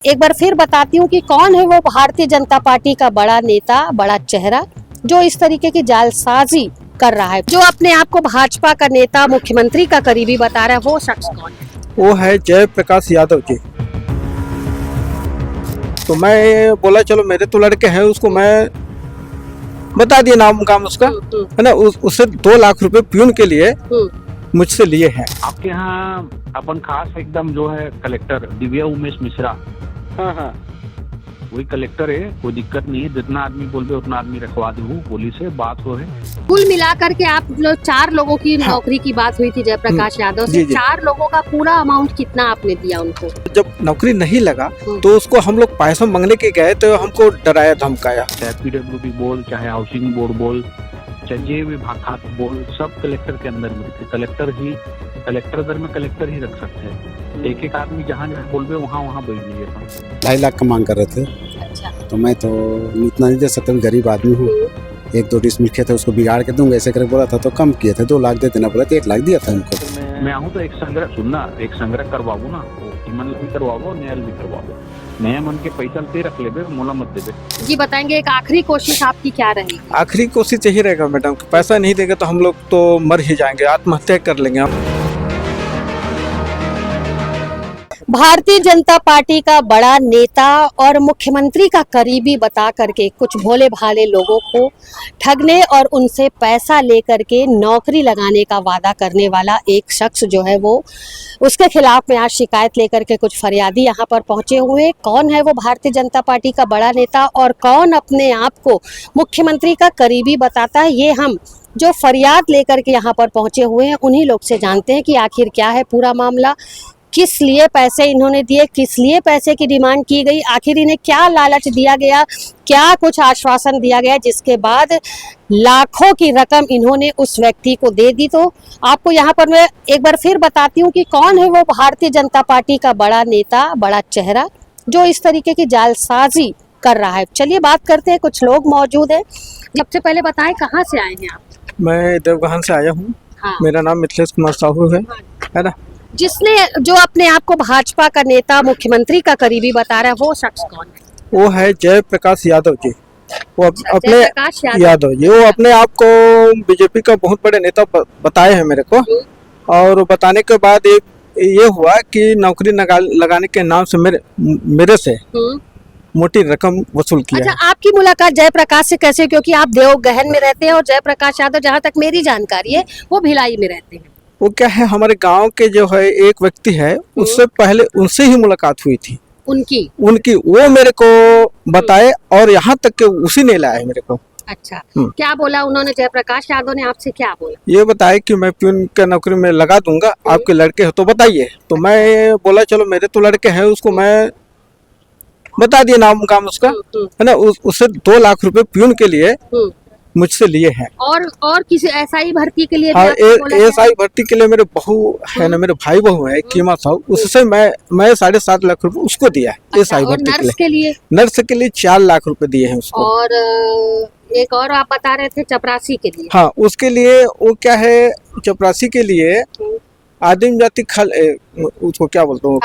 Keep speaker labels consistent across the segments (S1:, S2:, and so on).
S1: एक बार फिर बताती हूँ कि कौन है वो भारतीय जनता पार्टी का बड़ा नेता, बड़ा चेहरा जो इस तरीके की जालसाजी कर रहा है, जो अपने आप को भाजपा का नेता, मुख्यमंत्री का करीबी बता रहा है। वो शख्स कौन है?
S2: वो है जयप्रकाश यादव जी। तो मैं बोला चलो मेरे तो लड़के हैं, उसको मैं बता दिया नाम काम उसका, है ना। उससे 2 लाख रुपए प्यून के लिए मुझसे लिए हैं।
S3: आपके यहाँ अपन खास एकदम जो है कलेक्टर दिव्या उमेश मिश्रा,
S2: हाँ,
S3: वही कलेक्टर है। कोई दिक्कत नहीं है, जितना आदमी बोलबे उतना आदमी रखवा दूँ, पुलिस से बात हो है।
S1: कुल मिलाकर के आप लोग 4 लोगों की नौकरी की बात हुई थी जयप्रकाश यादव से। 4 लोगों का पूरा अमाउंट कितना आपने दिया उनको?
S2: जब नौकरी नहीं लगा तो उसको हम लोग पैसा मांगने के गए तो हमको डराया धमकाया।
S3: चाहे PWD बोल, चाहे हाउसिंग बोर्ड बोल, चाहे जे विभाग खात बोल, सब कलेक्टर के अंदर में थे। कलेक्टर घर में कलेक्टर ही रख सकते हैं। एक आदमी जहाँ जहाँ बोलबे वहाँ बैठ जाइए।
S4: 2.5 लाख का मांग कर रहे थे।
S1: अच्छा।
S4: तो मैं तो इतना नहीं दे सकता, गरीब आदमी हूँ। 1-2 डिसमिल खेत है, उसको बिगाड़ के दूंगा ऐसे करके बोला था, तो कम किए थे। 2 लाख दे देना बोला तो 1 लाख दिया था उनको।
S3: मैं आऊँ तो एक संग्रह करवाबू ना, ईमन भी करवाबो, न्यायल भी करवाबो। नया मन के पैसा ते रख लेबे, मोला मत देबे।
S1: जी बताएंगे, एक आखिरी कोशिश आपकी क्या रहेगी?
S2: आखिरी कोशिश यही रहेगा मैडम, पैसा नहीं देगा तो हम लोग तो मर ही जाएंगे, आत्महत्या कर लेंगे हम।
S1: भारतीय जनता पार्टी का बड़ा नेता और मुख्यमंत्री का करीबी बता करके कुछ भोले भाले लोगों को ठगने और उनसे पैसा लेकर के नौकरी लगाने का वादा करने वाला एक शख्स जो है वो, उसके खिलाफ में आज शिकायत लेकर के कुछ फरियादी यहाँ पर पहुंचे हुए। कौन है वो भारतीय जनता पार्टी का बड़ा नेता और कौन अपने आप को मुख्यमंत्री का करीबी बताता है, ये हम जो फरियाद लेकर के यहाँ पर पहुंचे हुए हैं उन्हीं लोग से जानते हैं कि आखिर क्या है पूरा मामला, किस लिए पैसे इन्होंने दिए, किस लिए पैसे की डिमांड की गई, आखिर इन्हें क्या लालच दिया गया, क्या कुछ आश्वासन दिया गया जिसके बाद लाखों की रकम इन्होंने उस व्यक्ति को दे दी। तो आपको यहाँ पर मैं एक बार फिर बताती हूँ कि कौन है वो भारतीय जनता पार्टी का बड़ा नेता, बड़ा चेहरा जो इस तरीके की जालसाजी कर रहा है। चलिए बात करते हैं, कुछ लोग मौजूद है। सबसे पहले बताएं कहाँ से आए हैं आप?
S2: मैं देवगहन से आया हूँ।
S1: हाँ।
S2: मेरा नाम मिथिलेश कुमार साहू है ना।
S1: जिसने जो अपने आप को भाजपा का नेता, मुख्यमंत्री का करीबी बता रहा है, वो शख्स कौन है?
S2: वो है जयप्रकाश यादव जी। वो अपने
S1: जयप्रकाश
S2: यादव जी, वो अपने आप को बीजेपी का बहुत बड़े नेता बताए हैं मेरे को। और बताने के बाद ये हुआ कि नौकरी लगाने के नाम से मेरे से मोटी रकम वसूल किया।
S1: अच्छा, आपकी मुलाकात जयप्रकाश से कैसे? क्योंकि आप देवगहन में रहते हैं और जयप्रकाश यादव, जहाँ तक मेरी जानकारी है, वो भिलाई में रहते हैं।
S2: वो क्या है, हमारे गांव के जो है एक व्यक्ति है, उससे पहले उनसे ही मुलाकात हुई थी। उनकी वो मेरे को बताए और यहाँ तक के उसी ने लाया मेरे को।
S1: अच्छा, क्या बोला उन्होंने? जयप्रकाश यादव ने आपसे क्या बोला?
S2: ये बताया कि मैं प्यून का नौकरी में लगा दूंगा, आपके लड़के हो तो बताइए। तो मैं बोला चलो मेरे तो लड़के हैं, उसको मैं बता दिया नाम काम उसका, है ना। उससे 2 लाख रुपए प्यून के लिए मुझसे लिए हैं।
S1: और किसी SI भर्ती के लिए?
S2: हाँ, SI भर्ती के लिए मेरे बहू है ना, मेरे भाई बहू है कीमा साहू, उससे मैं 7.5 लाख रुपए उसको दिया है। SI भर्ती के लिए नर्स के लिए 4 लाख रुपए दिए हैं उसको।
S1: और एक और आप बता रहे थे चपरासी के लिए?
S2: हाँ, उसके लिए वो क्या है, चपरासी के लिए आदिम जाति उसको क्या बोलते हो,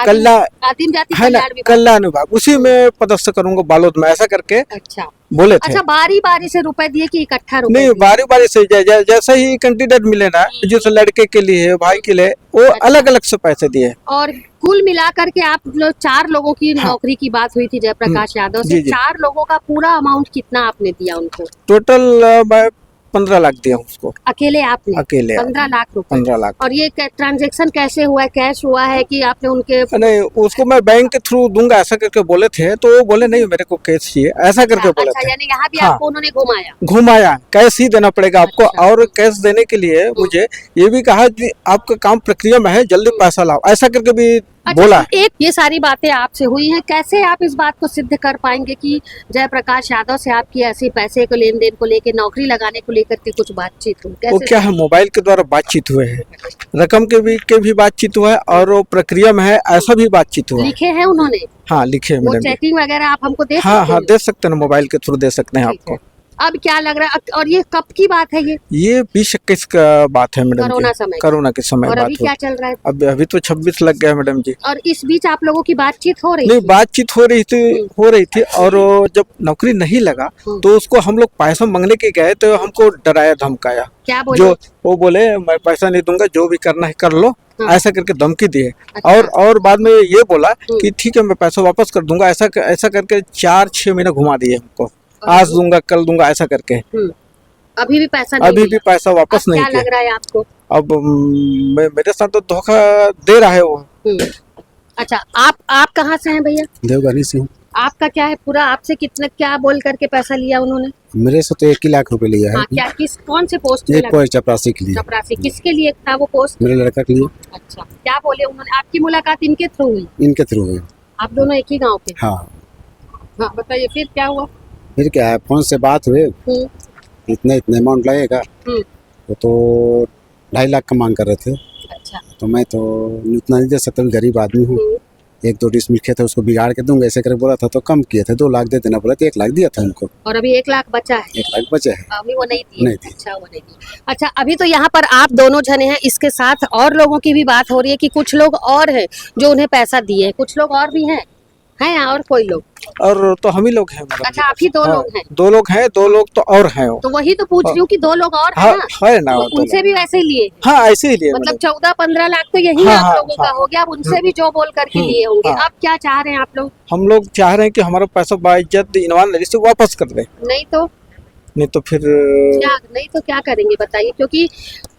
S1: आदिम जाति
S2: है ना, कल्याण विभाग, उसी में पदस्थ करूंगा बालोद में, ऐसा करके
S1: अच्छा
S2: बोले थे।
S1: अच्छा, बारी बारी से रुपए दिए कि इकट्ठा रुपए?
S2: नहीं, बारी बारी से जैसे ही कैंडिडेट मिले ना, जिस लड़के के लिए, भाई के लिए, वो अलग अलग से पैसे दिए।
S1: और कुल मिलाकर के आप लोग 4 लोगों की नौकरी की बात हुई थी जयप्रकाश यादव से। 4 लोगों का पूरा अमाउंट कितना आपने दिया उनको?
S2: टोटल मैं 15 लाख दिया उसको।
S1: अकेले आपने?
S2: अकेले
S1: 15 लाख रुपए।
S2: 15 लाख।
S1: और ये ट्रांजैक्शन कैसे हुआ है? कैश हुआ है कि आपने उनके?
S2: नहीं, उसको मैं बैंक के थ्रू दूंगा ऐसा करके बोले थे, तो वो बोले नहीं मेरे को कैश चाहिए, ऐसा करके बोले थे।
S1: यानी यहाँ भी आपको उन्होंने
S2: घुमाया, कैश ही देना पड़ेगा आपको। और कैश देने के लिए मुझे ये भी कहा कि आपका काम प्रक्रिया में है, जल्दी पैसा लाओ, ऐसा करके भी बोला।
S1: एक ये सारी बातें आपसे हुई हैं, कैसे आप इस बात को सिद्ध कर पाएंगे कि जयप्रकाश यादव से आपकी ऐसी पैसे को लेन देन को लेकर, नौकरी लगाने को लेकर के कुछ बातचीत हुई?
S2: वो क्या है, मोबाइल के द्वारा बातचीत हुए है, रकम के भी बातचीत हुआ है और वो प्रक्रिया में है, ऐसा भी बातचीत हुआ।
S1: लिखे हैं उन्होंने?
S2: हाँ, लिखे हैं।
S1: वो चेकिंग वगैरह आप हमको दे?
S2: हाँ, दे सकते हैं, मोबाइल के थ्रू दे सकते हैं आपको।
S1: अब क्या लग रहा है और ये कब की बात है
S2: ये 20-21 का बात है मैडम
S1: कोरोना
S2: जी।
S1: समय?
S2: कोरोना के समय
S1: और
S2: बात
S1: अभी
S2: हुई।
S1: क्या चल रहा है?
S2: अभी तो 26 लग गया मैडम जी।
S1: और इस बीच आप लोगों की बातचीत हो रही
S2: नहीं,
S1: थी?
S2: बातचीत हो रही थी और जब नौकरी नहीं लगा तो उसको हम लोग पैसा मांगने के गए तो हमको डराया धमकाया।
S1: क्या बोले?
S2: जो वो बोले मैं पैसा नहीं दूंगा, जो भी करना है कर लो, ऐसा करके धमकी दिए।
S1: अच्छा।
S2: और बाद में ये बोला कि ठीक है मैं पैसा वापस कर दूंगा, ऐसा करके 4-6 महीने घुमा दिए हमको। आज दूंगा कल दूंगा ऐसा करके।
S1: अभी भी पैसा नहीं
S2: अभी
S1: मिला?
S2: भी पैसा वापस
S1: अब
S2: नहीं
S1: क्या
S2: किया।
S1: लग रहा है आपको?
S2: अब मेरे साथ तो धोखा दे रहा है वो।
S1: अच्छा, आप कहाँ से हैं भैया?
S4: देवघर से हूँ।
S1: आपका क्या है पूरा? आपसे कितना क्या बोल करके पैसा लिया उन्होंने?
S4: मेरे से तो 1 लाख रुपए लिया है।
S1: हाँ, क्या कौन से पोस्ट में
S4: एक
S1: लगा?
S4: पोस्ट चपरासी के लिए,
S1: चपरासी। किसके लिए था वो पोस्ट?
S4: मेरे लड़का के लिए।
S1: अच्छा, क्या बोले उन्होंने? आपकी मुलाकात इनके थ्रू हुई?
S4: इनके थ्रू हुई।
S1: आप दोनों एक ही गांव के?
S4: हाँ।
S1: हाँ, बताइए फिर क्या हुआ?
S4: फिर क्या है, फोन से बात हुए, इतने अमाउंट लगेगा, वो तो 2.5 लाख का मांग कर रहे थे।
S1: अच्छा।
S4: तो मैं तो इतना नहीं दे सकता, गरीब आदमी हूँ। 1-2 डिसमिल खेत है उसको बिगाड़ के दूंगा ऐसे करके बोला था, तो कम किए थे, 2 लाख दे देना बोला तो 1 लाख दिया था उनको।
S1: और अभी 1 लाख बचा है?
S4: 1 लाख बचे है।
S1: अभी वो नहीं दिए?
S4: नहीं दिए।
S1: अच्छा, वो नहीं दिए। अच्छा, अभी तो यहाँ पर आप दोनों जने हैं, इसके साथ और लोगों की भी बात हो रही है कि कुछ लोग और हैं जो उन्हें पैसा दिए, कुछ लोग और भी हैं और कोई लोग?
S2: और तो हम ही लोग हैं मैडम।
S1: अच्छा, आप ही 2 लोग हैं?
S2: 2 लोग हैं, 2 लोग तो और हैं।
S1: तो वही तो पूछ रही हूँ कि 2 लोग और हैं
S2: हाँ,
S1: ना?
S2: है ना,
S1: तो उनसे भी वैसे ही लिए?
S2: हाँ, ऐसे ही लिए
S1: मतलब 14-15 लाख तो यही
S2: हाँ,
S1: आप लोगों का हो गया। अब उनसे भी जो बोल करके लिए होंगे।
S2: हाँ।
S1: अब क्या चाह रहे हैं आप लोग?
S2: हम लोग चाह रहे हैं कि हमारा पैसा बाइज्जत ईमानदारी से वापस कर दे। नहीं तो फिर
S1: क्या करेंगे बताइए? क्योंकि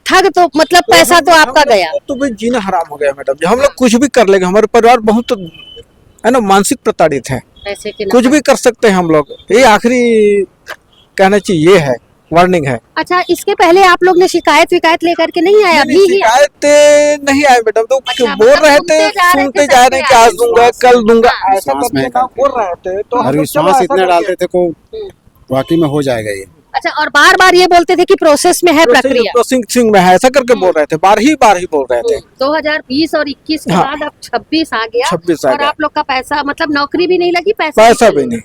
S1: ठग तो मतलब पैसा तो आपका गया।
S2: तो भाई जीना हराम हो गया मैडम जी। हम लोग कुछ भी कर लेंगे, हमारे परिवार बहुत है ना मानसिक प्रताड़ित है।
S1: पैसे के
S2: कुछ भी कर सकते हैं हम लोग। ये आखिरी कहना चाहिए, ये है वार्निंग है।
S1: अच्छा, इसके पहले आप लोग ने शिकायत लेकर के नहीं आए? अभी ही
S2: शिकायत नहीं आए मैडम। तो
S1: अच्छा,
S2: बोल
S1: मतलब
S2: रहे थे, सुनते जा रहे हैं कि आज दूंगा कल दूंगा ऐसा करके बोल रहे थे। तो
S4: और विश्वास इतना डालते थे को वाकई में हो जाएगा ये।
S1: अच्छा, और बार बार ये बोलते थे कि प्रोसेस में है प्रक्रिया,
S2: प्रोसेसिंग में है, ऐसा करके बोल रहे थे। बार ही बोल रहे थे।
S1: 2020 और 21 के बाद अब 26 आ गया।
S2: 26 आ
S1: और
S2: गया।
S1: आप लोग का पैसा मतलब नौकरी भी नहीं लगी, पैसा
S2: भी नहीं।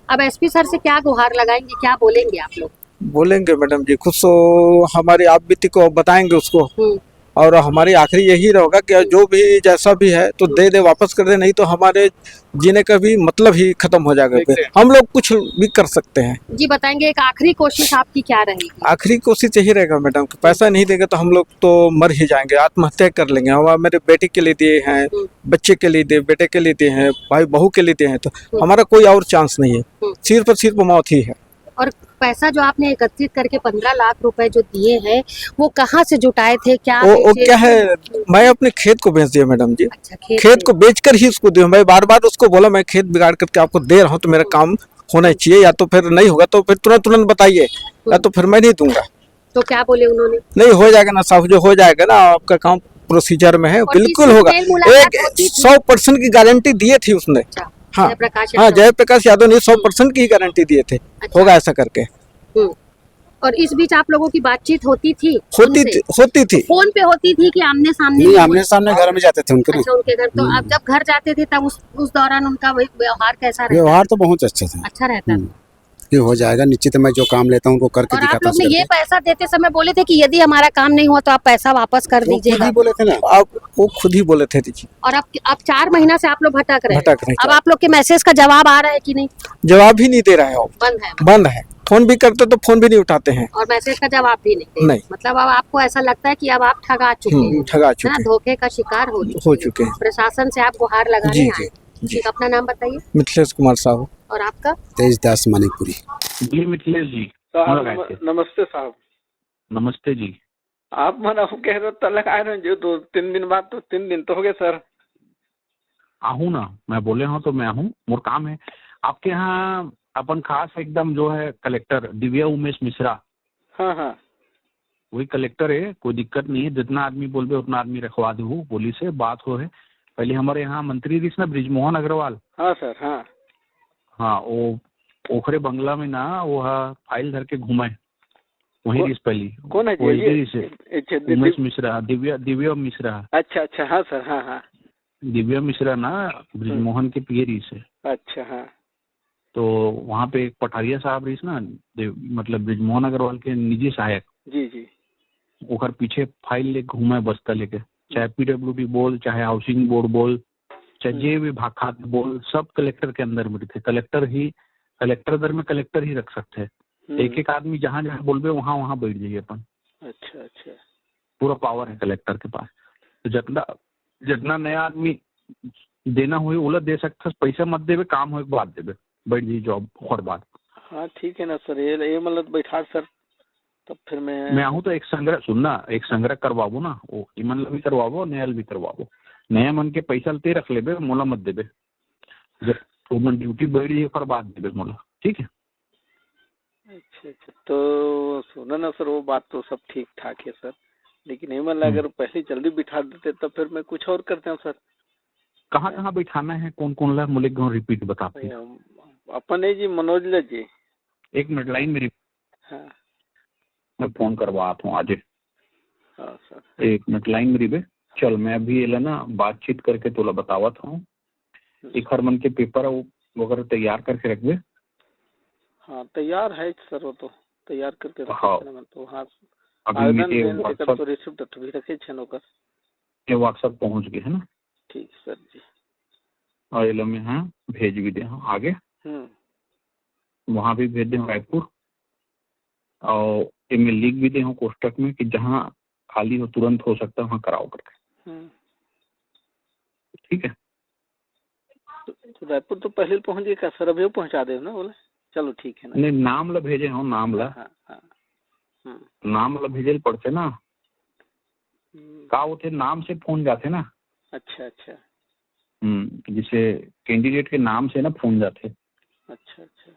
S1: अब एसपी सर से क्या गुहार लगाएंगे, क्या बोलेंगे आप लोग?
S2: बोलेंगे मैडम जी, खुद तो हमारी आप बीती को बताएंगे उसको। और हमारी आखिरी यही रहेगा कि जो भी जैसा भी है तो दे वापस कर दे, नहीं तो हमारे जीने का भी मतलब ही खत्म हो जाएगा। फिर हम लोग कुछ भी कर सकते हैं।
S1: जी बताएंगे, एक आखिरी कोशिश आपकी क्या रहेगी?
S2: आखिरी कोशिश यही रहेगा मैडम कि पैसा नहीं देगा तो हम लोग तो मर ही जाएंगे, आत्महत्या कर लेंगे। हम मेरे बेटे के लिए दिए हैं, बच्चे के लिए दिए, बेटे के लिए दिए हैं, भाई बहू के लिए दिए हैं, तो हमारा कोई और चांस नहीं है। सिर्फ मौत ही है। और
S1: पैसा जो आपने एकत्रित करके 15 लाख रुपए जो दिए हैं, वो कहाँ से जुटाए थे? क्या
S2: वो क्या है, मैं अपने खेत को बेच दिया मैडम जी।
S1: अच्छा,
S2: खेत को बेचकर ही उसको दिया। मैं बार उसको बोला मैं खेत बिगाड़ करके आपको दे रहा हूँ, तो मेरा काम होना चाहिए, या तो फिर नहीं होगा तो फिर तुरंत बताइए, या तो फिर मैं नहीं दूंगा।
S1: तो क्या बोले उन्होंने?
S2: नहीं, हो जाएगा ना साहब, जो हो जाएगा ना, आपका काम प्रोसीजर में है, बिल्कुल होगा। एक 100% की गारंटी दिए थी उसने। हाँ, जयप्रकाश यादव ने 100% की गारंटी दिए थे। होगा ऐसा करके।
S1: और इस बीच आप लोगों की बातचीत होती थी?
S2: होती थी।
S1: फोन पे होती थी कि आमने सामने?
S4: नहीं, आमने सामने घर में जाते थे उनके।
S1: अच्छा, उनके घर। तो आप जब घर जाते थे तब उस दौरान उनका व्यवहार कैसा रहता?
S4: व्यवहार तो बहुत अच्छा था।
S1: अच्छा रहता था
S4: कि हो जाएगा निश्चित, मैं जो काम लेता हूँ उनको करके दिखाता हूँ।
S1: आप लोग ने ये पैसा देते समय बोले थे कि यदि हमारा काम नहीं हुआ तो आप पैसा वापस कर दीजिएगा?
S4: बोले थे ना
S2: आप, वो खुद ही बोले थे जी।
S1: और अब 4 महीना से आप लोग भटक रहे हैं। अब
S2: हैं।
S1: आप लोग के मैसेज का जवाब आ रहा है कि नहीं?
S2: जवाब ही नहीं दे रहा है। बंद है। फोन भी करते तो फोन भी नहीं उठाते हैं,
S1: और मैसेज का जवाब भी नहीं। मतलब अब आपको ऐसा लगता है कि अब आप ठगा चुके हैं, धोखे का शिकार हो चुके हैं। प्रशासन से आप गुहार लगाने आए। ठीक, अपना नाम बताइए।
S2: मिथिलेश कुमार साहू।
S1: और आपका?
S4: तेजदास मानिकपुरी।
S3: जी मिथिलेश जी,
S2: नमस्ते साहब।
S3: नमस्ते जी।
S2: आप मना कह रहे तो लगाए रहे जो 2-3 दिन बाद, तो 3 दिन तो हो गए सर।
S3: आहूँ ना, मैं बोले हूँ तो मैं आहूँ, मोर काम है। आपके यहाँ अपन खास एकदम जो है कलेक्टर दिव्या उमेश मिश्रा।
S2: हाँ,
S3: वही कलेक्टर है, कोई दिक्कत नहीं है। जितना आदमी बोलबे उतना आदमी रखवा दू, बोली से बात हो है। पहले हमारे यहाँ मंत्री थी ना ब्रिजमोहन अग्रवाल।
S2: हाँ सर।
S3: हाँ, वो ओखरे बंगला में ना वो फाइल धर के घुमाए, वही रिस पहली।
S2: कौन है
S3: जी? उमेश मिश्रा, दिव्या मिश्रा।
S2: अच्छा, हाँ सर। हाँ,
S3: दिव्या मिश्रा ना ब्रिजमोहन के पियरी से।
S2: अच्छा, हाँ।
S3: तो वहाँ पे एक पठारिया साहब रहीस ना, मतलब ब्रिजमोहन अग्रवाल के निजी सहायक,
S5: जी जी
S3: ओकर पीछे फाइल ले घूमे बस्ता लेके, चाहे पीडब्ल्यूडी बोल, चाहे हाउसिंग बोर्ड बोल, चाहे जे विभाग खाते बोल, सब कलेक्टर के अंदर में थे। कलेक्टर दर में कलेक्टर ही रख सकते हैं। एक एक आदमी जहाँ जहाँ बोलबे वहाँ वहाँ बैठ जाइए अपन।
S5: अच्छा अच्छा
S3: पूरा पावर है कलेक्टर के पास। तो जितना नया आदमी देना हुए ओला दे सकता, पैसा मत देवे, काम हो बाद देवे, बैठ जाइए जॉब और बात।
S5: हाँ ठीक है ना सर, ये मतलब बैठा सर, तब फिर
S3: मैं आहूँ तो एक संग्रह करवाबो ना, वो ईमन भी करवाबो, नया भी करवाबो। नया मन के पैसा ते रख लेबे, मोला मत देबे। जब तुम ड्यूटी बैठ जाइए पर बात देबे मोला, ठीक है।
S5: अच्छा अच्छा, तो सुनो ना सर, वो बात तो सब ठीक ठाक है सर, लेकिन ये मतलब अगर पहले जल्दी बिठा देते तब फिर मैं कुछ और करते हैं सर।
S3: कहाँ कहाँ बैठाना है, कौन कौन ला, मुझे रिपीट बता फिर।
S5: अपन है जी मनोज ला जी।
S3: एक मिनट लाइन मेरी,
S5: हाँ
S3: मैं फोन करवाता हूँ आज।
S5: हाँ सर,
S3: एक मिनट लाइन मेरी बे। चल मैं अभी ये ना बातचीत करके तोला बतावत हूँ। एक हर मन के पेपर है वो वगैरह तैयार करके रख दे।
S5: हाँ तैयार है सर, वो तो तैयार करके
S3: हाँ।
S5: रखे हैं तो। हाँ
S3: अभी
S5: आवेदन
S3: मेरे
S5: देने के
S3: व्हाट्सएप
S5: तो रिसिप्ट भी रखे छन ओकर।
S3: ये व्हाट्सएप पहुँच गए है ना।
S5: ठीक सर जी।
S3: और ये लो में हाँ भेज भी दे हाँ आगे, वहाँ भी भेज दे रायपुर। और इनमें लिख भी दे हूँ कोष्टक में कि जहाँ खाली हो तुरंत हो सकता है वहाँ कराओ करके, ठीक है।
S5: तो रायपुर तो पहले पहुंच गए क्या सर, अभी पहुंचा दे ना बोले। चलो ठीक है ना।
S3: नहीं नाम ला भेजे हो, नाम ला।
S5: हाँ हाँ
S3: नाम ला भेजे पड़ते ना, का होते नाम से फोन जाते ना।
S5: अच्छा अच्छा
S3: जिसे कैंडिडेट के नाम से ना फोन जाते।
S5: अच्छा अच्छा।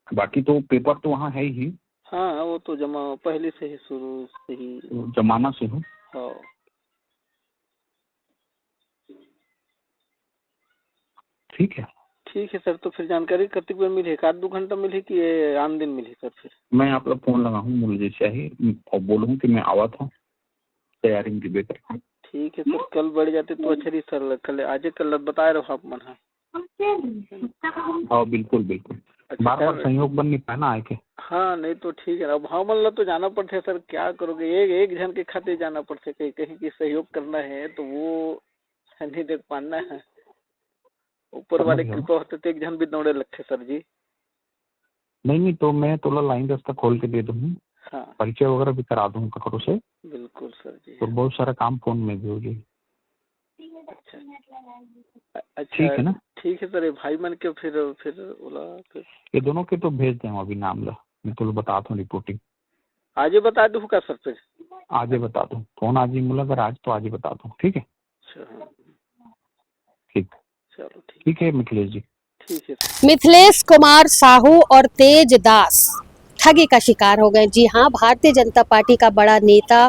S3: बाकी तो पेपर तो वहाँ है ही।
S5: हाँ वो तो जमा पहले से ही, शुरू से ही
S3: जमाना से हूँ।
S5: हाँ
S3: ठीक है।
S5: ठीक है सर, तो फिर जानकारी कति बार मिले, एक आध दो घंटा मिले कि ये आन दिन मिले सर फिर।
S3: मैं आप लोग फोन लगा हूँ मूल जैसे ही और बोलूँ कि मैं आवा था तैयारी में डिबे कर।
S5: ठीक है सर, कल बढ़ जाते तो अच्छा रही सर, कल आज कल बताए रहो आप मन।
S3: हाँ बिल्कुल बिल्कुल।
S5: अच्छा,
S3: बार बार संयोग बन नहीं पाया ना आए के।
S5: हाँ नहीं तो ठीक है, अब हाँ मतलब तो जाना पड़ता है सर, क्या करोगे, एक जन के खातिर जाना पड़ता है, कहीं की सहयोग करना है तो वो नहीं देख पाना है। ऊपर वाले कृपा होते तो एक जन भी दौड़े लगते सर जी।
S3: नहीं तो मैं तोला लाइन रास्ता खोल के दे दूँ।
S5: हाँ
S3: परिचय वगैरह भी करा दूँ ककरों से।
S5: बिल्कुल सर जी।
S3: तो बहुत सारा काम फोन में भी हो जाए।
S5: अच्छा
S3: ठीक है ना।
S5: ठीक है सर, ये भाई मन के फिर बोला फिर
S3: ये दोनों के तो भेज दें अभी नाम ला, मैं तो बताता हूँ रिपोर्टिंग।
S5: आज ही बता दूँ का सर फिर?
S3: आज ही बता दूँ, फोन आज ही मिला अगर आज तो आज ही बता दूँ, ठीक है। ठीक,
S5: चलो
S3: ठीक है मिथिलेश जी।
S5: ठीक है।
S1: मिथिलेश कुमार साहू और तेज दास ठगी का शिकार हो गए। जी हाँ, भारतीय जनता पार्टी का बड़ा नेता,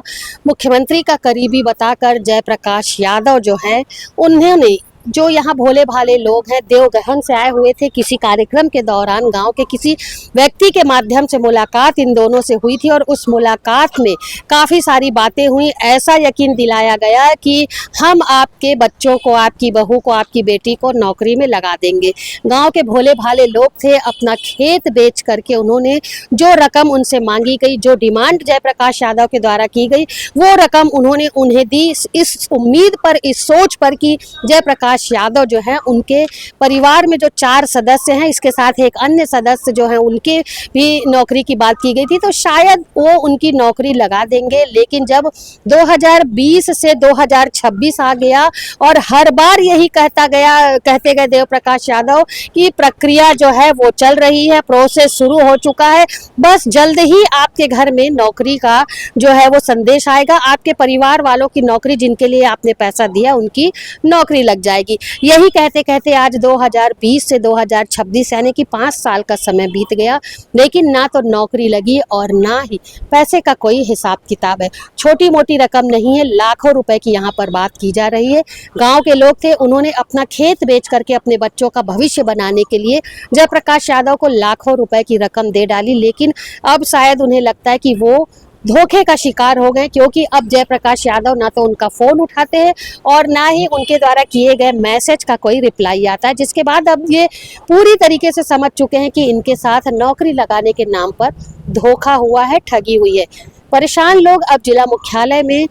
S1: मुख्यमंत्री का करीबी बताकर जयप्रकाश यादव जो है, उन्होंने जो यहाँ भोले भाले लोग हैं, देवगहन से आए हुए थे, किसी कार्यक्रम के दौरान गांव के किसी व्यक्ति के माध्यम से मुलाकात इन दोनों से हुई थी और उस मुलाकात में काफ़ी सारी बातें हुई। ऐसा यकीन दिलाया गया कि हम आपके बच्चों को, आपकी बहू को, आपकी बेटी को नौकरी में लगा देंगे। गांव के भोले भाले लोग थे, अपना खेत बेच करके उन्होंने जो रकम उनसे मांगी गई, जो डिमांड जयप्रकाश यादव के द्वारा की गई, वो रकम उन्होंने उन्हें दी, इस उम्मीद पर, इस सोच पर कि जयप्रकाश यादव जो है, उनके परिवार में जो 4 सदस्य हैं, इसके साथ एक अन्य सदस्य जो है, उनके भी नौकरी की बात की गई थी, तो शायद वो उनकी नौकरी लगा देंगे। लेकिन जब 2020 से 2026 आ गया और हर बार यही कहते गए देवप्रकाश यादव कि प्रक्रिया जो है वो चल रही है, प्रोसेस शुरू हो चुका है, बस जल्द ही आपके घर में नौकरी का जो है वो संदेश आएगा, आपके परिवार वालों की नौकरी, जिनके लिए आपने पैसा दिया, उनकी नौकरी लग जाएगी। यही कहते कहते आज 2020 से 2026 यानी कि 5 साल का समय बीत गया, लेकिन ना तो नौकरी लगी और ना ही पैसे का कोई हिसाब किताब है। छोटी मोटी रकम नहीं है, लाखों रुपए की यहाँ पर बात की जा रही है। गांव के लोग थे, उन्होंने अपना खेत बेच करके अपने बच्चों का भविष्य बनाने के लिए जयप्रकाश यादव को लाखों रुपए की रकम दे डाली, लेकिन अब शायद उन्हें लगता है कि वो धोखे का शिकार हो गए, क्योंकि अब जयप्रकाश यादव ना तो उनका फोन उठाते हैं और ना ही उनके द्वारा किए गए मैसेज का कोई रिप्लाई आता है, जिसके बाद अब ये पूरी तरीके से समझ चुके हैं कि इनके साथ नौकरी लगाने के नाम पर धोखा हुआ है, ठगी हुई है। परेशान लोग अब जिला मुख्यालय में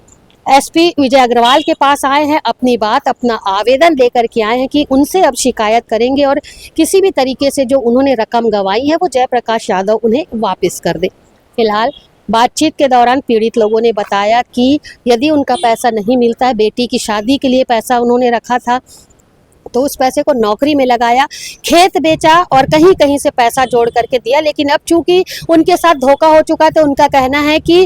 S1: एसपी विजय अग्रवाल के पास आए हैं, अपनी बात, अपना आवेदन लेकर के आए हैं कि उनसे अब शिकायत करेंगे और किसी भी तरीके से जो उन्होंने रकम गंवाई है वो जयप्रकाश यादव उन्हें वापस कर दे। फिलहाल बातचीत के दौरान पीड़ित लोगों ने बताया कि यदि उनका पैसा नहीं मिलता है, बेटी की शादी के लिए पैसा उन्होंने रखा था तो उस पैसे को नौकरी में लगाया, खेत बेचा और कहीं कहीं से पैसा जोड़ करके दिया, लेकिन अब चूंकि उनके साथ धोखा हो चुका तो उनका कहना है कि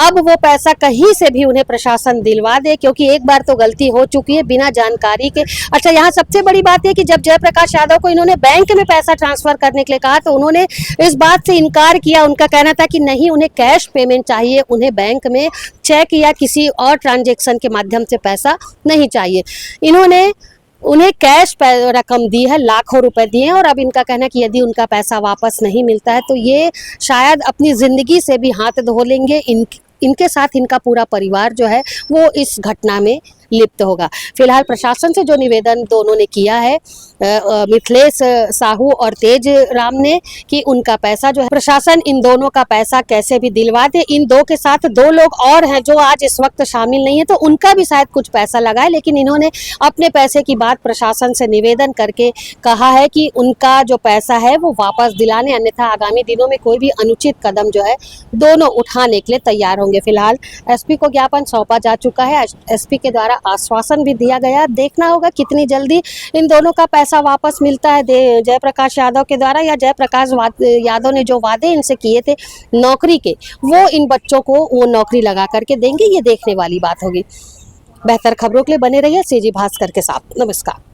S1: अब वो पैसा कहीं से भी उन्हें प्रशासन दिलवा दे, क्योंकि एक बार तो गलती हो चुकी है बिना जानकारी के। अच्छा, यहाँ सबसे बड़ी बात है कि जब जयप्रकाश यादव को इन्होंने बैंक में पैसा ट्रांसफर करने के लिए कहा तो उन्होंने इस बात से इनकार किया। उनका कहना था कि नहीं, उन्हें कैश पेमेंट चाहिए, उन्हें बैंक में चेक या किसी और ट्रांजेक्शन के माध्यम से पैसा नहीं चाहिए। इन्होंने उन्हें कैश रकम दी है, लाखों रुपए दिए हैं और अब इनका कहना है कि यदि उनका पैसा वापस नहीं मिलता है तो ये शायद अपनी जिंदगी से भी हाथ धो लेंगे। इनके साथ इनका पूरा परिवार जो है वो इस घटना में लिप्त होगा। फिलहाल प्रशासन से जो निवेदन दोनों ने किया है, मिथिलेश साहू और तेज राम ने, कि उनका पैसा जो है प्रशासन इन दोनों का पैसा कैसे भी दिलवा दे। इन दो के साथ दो लोग और हैं जो आज इस वक्त शामिल नहीं है, तो उनका भी शायद कुछ पैसा लगा है, लेकिन इन्होंने अपने पैसे की बात प्रशासन से निवेदन करके कहा है कि उनका जो पैसा है वो वापस दिलाने, अन्यथा आगामी दिनों में कोई भी अनुचित कदम जो है दोनों उठाने के लिए तैयार होंगे। फिलहाल एसपी को ज्ञापन सौंपा जा चुका है, एसपी के द्वारा आश्वासन भी दिया गया। देखना होगा कितनी जल्दी इन दोनों का पैसा वापस मिलता है जयप्रकाश यादव के द्वारा, या जयप्रकाश यादव ने जो वादे इनसे किए थे नौकरी के, वो इन बच्चों को वो नौकरी लगा करके देंगे, ये देखने वाली बात होगी। बेहतर खबरों के लिए बने रहिए सीजी भास्कर के साथ। नमस्कार।